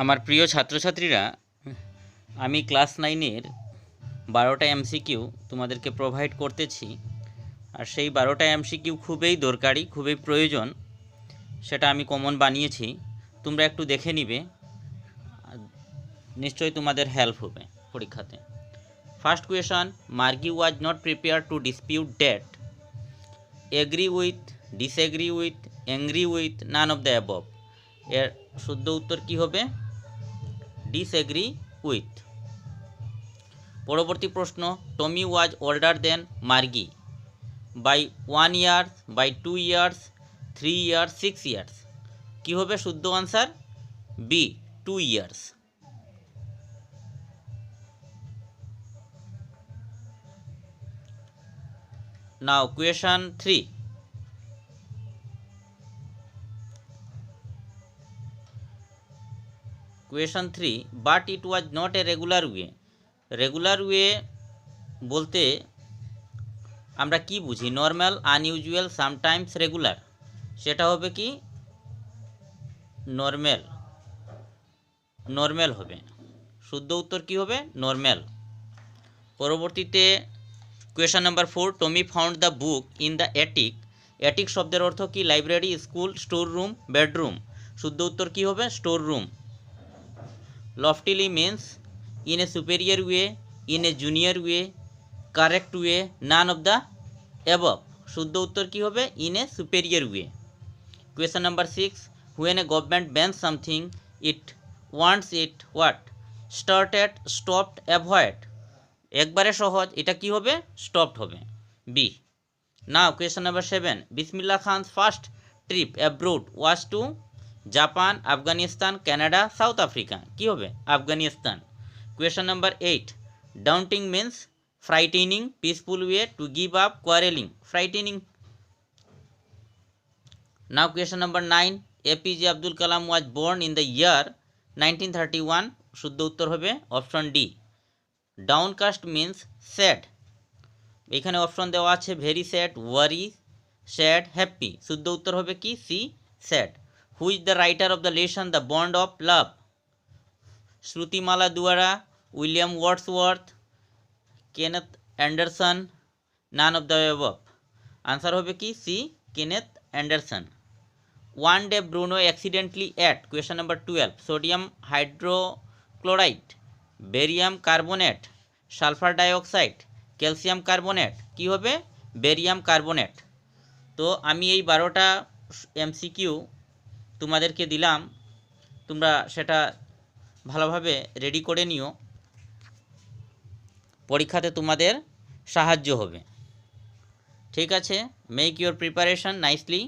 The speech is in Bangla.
আমার প্রিয় ছাত্রছাত্রীরা, আমি ক্লাস 9-এর 12টা এমসিকিউ তোমাদেরকে প্রোভাইড করতেছি। আর সেই 12টা এমসিকিউ খুবই দরকারি, খুবই প্রয়োজন। সেটা আমি কমন বানিয়েছি, তোমরা একটু দেখে নিবে, নিশ্চয়ই তোমাদের হেল্প হবে পরীক্ষাতে। First question, Margie was not prepare to dispute that, agree with, disagree with, angry with, none of the above. এর শুদ্ধ উত্তর কি হবে? Disagree with. পরবর্তী প্রশ্ন, Tommy was older than Margie by 1 year, by 2 years, 3 years, 6 years. কী হবে শুদ্ধ answer? B, 2 years. Now question 3, question 3, but it was not a regular way. Regular way বলতে আমরা কি বুঝি? Normal, unusual, sometimes, regular. সেটা হবে কি? নর্মাল, নর্মাল হবে। শুদ্ধ উত্তর কি হবে? নর্মাল। পরবর্তীতে question number 4, Tommy found the book in the attic. Attic শব্দের অর্থ কি? Library, school, store room, bedroom. শুদ্ধ উত্তর কি হবে? Store room. Loftily means in a superior way, in a junior way, correct way, none of the above. শুদ্ধ উত্তর কি হবে? In a superior way. Question number 6, when a government bans something it wants it what? Started, stopped, avoid. একবারে সহজ, এটা কি হবে? স্টপড হবে, B. Now question number 7, Bismillah Khan's first trip abroad was to Japan, Afghanistan, Canada, South Africa. কি হবে? Afghanistan. Question number 8, daunting means frightening, peaceful way, to give up, quarreling, frightening. Now question number 9, APJ Abdul Kalam was born in the year 1931. শুদ্ধ উত্তর হবে option D. Downcast means sad. এখানে অপশন দেওয়া আছে very sad, worry, sad, happy. শুদ্ধ উত্তর হবে কি? C, sad. Who is the writer of the lesson the bond of love? Shrutimala Duara, William Wordsworth, Kenneth Anderson, none of the above. Answer হবে কি? C, Kenneth Anderson. One day Bruno accidentally ate, question number 12, sodium hydrochloride, barium carbonate, sulfur dioxide, calcium carbonate. কি হবে? Barium carbonate. তো আমি এই 12টা এমসিকিউ তোমাদেরকে দিলাম, তোমরা সেটা ভালোভাবে রেডি করে নিও, পরীক্ষাতে তোমাদের সাহায্য হবে। ঠিক আছে, মেক ইউর প্রিপারেশন নাইসলি।